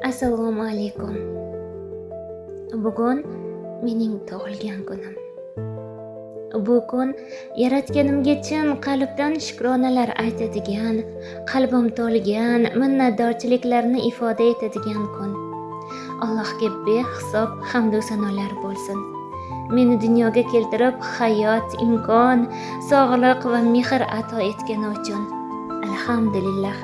Assalomu alaykum. Bugun mening tug'ilgan kunim. Bu kun yaratganimga chin qalbdan shukronalar aytadigan, qalbim to'lgan minnatdorchiliklarni ifoda etadigan kun. Allohga behisob hamd va sanolar bo'lsin. Meni dunyoga keltirib, hayot, imkon, sog'lik va mehr ato etgani uchun alhamdulillah.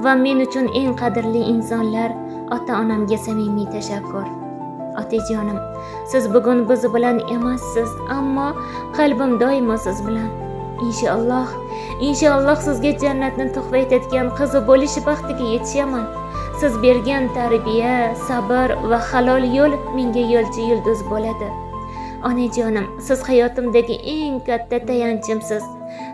Va men uchun eng qadrli insonlar, ota-onamga samimiy tashakkur. Otajonim, siz bugun biz bilan emassiz, ammo qalbim doimo siz bilan. Inshaalloh sizga jannatni tuhfa etadigan qizi bo'lish baxtiga yetishaman. Siz bergan tarbiya, sabr va halol yo'l menga yo'lchi yulduz bo'ladi. Onajonim, siz hayotimdagi eng katta tayanchimsiz.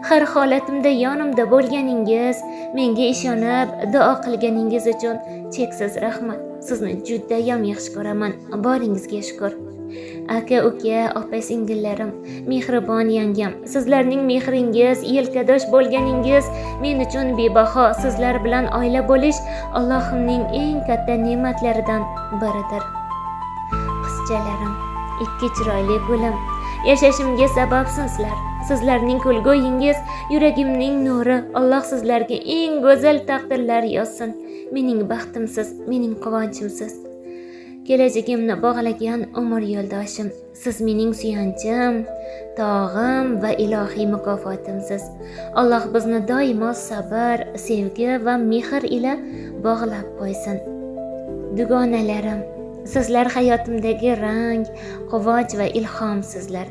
Har holatimda yonimda bo'lganingiz, menga ishonib duo qilganingiz uchun cheksiz rahmat. Sizni juda ham yaxshi ko'raman. Boringizga shukr. Aka, uka, opa, singillarim, mehribon yangam, sizlarning mehringiz, yelkadosh bo'lganingiz men uchun bebaho. Sizlar bilan oila bo'lish Allohimning eng katta ne'matlaridan biridir. Qizchalarim, ikki chiroyli gulim, yashashimga sababsizlar. Sizlarning kulgoyingiz yuragimning nuri. Alloh sizlarga eng go'zal taqdirlar yozsin. Mening baxtimsiz, mening quvonchimsiz. Kelajagimni bog'lagan umr yo'ldoshim, siz mening suyanchim, tog'im va ilohiy mukofotimsiz. Alloh bizni doimo sabr, sevgi va mehr ila bog'lab qo'ysin. Dugonalarim, sizlar hayotimdagi rang, quvonch va ilhomsizlar.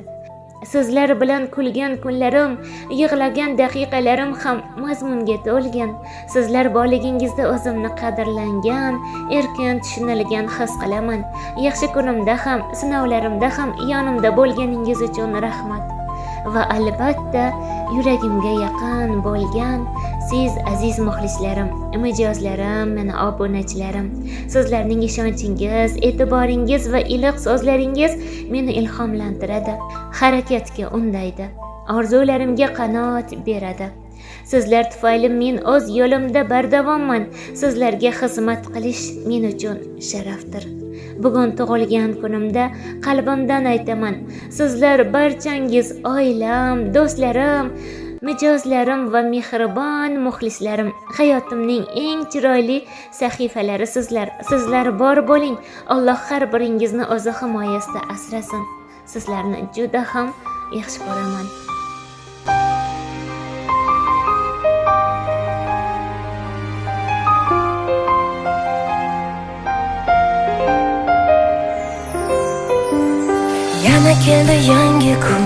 Sizlar bilan kulgan kunlarim, yig'lagan daqiqalarim ham mazmunga to'lgan. Sizlar borligingizda o'zimni qadrlangan, erkin tushunilgan his qilaman. Yaxshi kunimda ham, sinovlarimda ham yonimda bo'lganingiz uchun rahmat. Va albatta, yuragimga yaqin bo'lgan siz aziz muxlislarim, mijozlarim, meni obunachilarim. Sizlarning ishonchingiz, e'tiboringiz va iliq so'zlaringiz meni ilhomlantiradi, harakatga undaydi, orzularimga qanot beradi. Sizlar tufayli men o'z yo'limda bardavomman. Sizlarga xizmat qilish men uchun sharafdir. Bugun tug'ilgan kunimda qalbimdan aytaman, sizlar barchangiz oilam, do'stlarim, mijozlarim va mehribon muxlislarim, hayotimning eng chiroyli sahifalari sizlar. Sizlar bor bo'ling. Alloh har biringizni o'zi himoyasida asrasin. Sizlarni juda ham yaxshi ko'raman. Yana keldi yangi kun,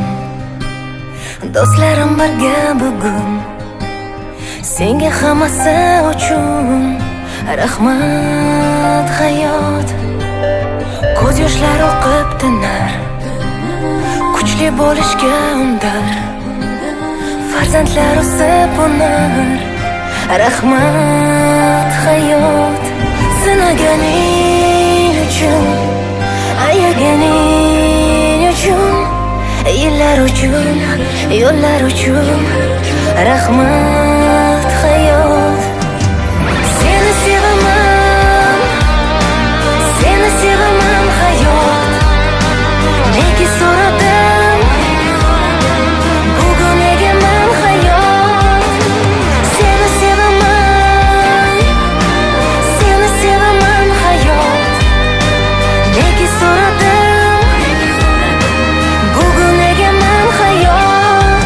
do'stlarim birga bugun. Senga hammasi uchun rahmat hayot. Ko'z yoshlari oqib tinar, kuchli bo'lishga undar. Farzandlar o'sib unar, rahmat hayot. Sinaganing uchun, ayaganing uchun, yillar uchun, yo'llar uchun, rahmat hayot. Seni sevaman, seni sevaman hayot. Nega so'radim, bugun egaman hayot. Seni sevaman, seni sevaman hayot. Nega so'radim, bugun egaman hayot.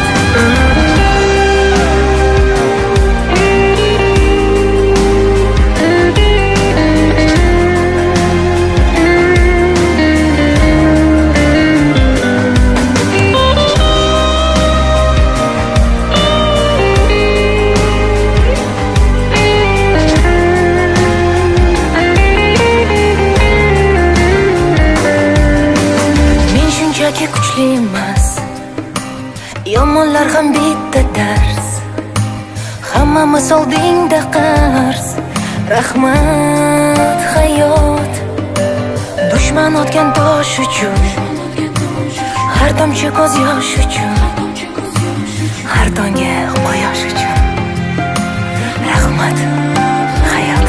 Men shunchaki kuchli emas, yomonlar ham bitta dars. Hammamiz oldingda qarz, rahmat hayot. Dushman otgan tosh uchun, har tomchi ko'z yosh uchun, har tonga quyosh uchun, rahmat hayot.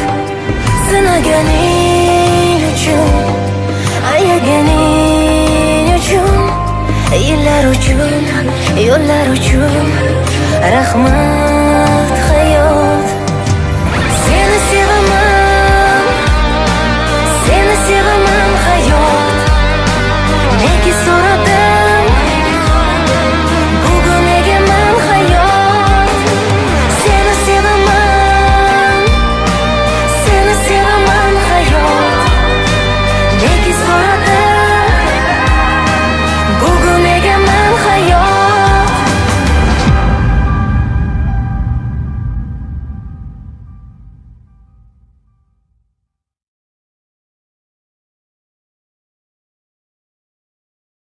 Sinaganing suyaganing uchun, yillar uchun, yo'llar uchun rahmat.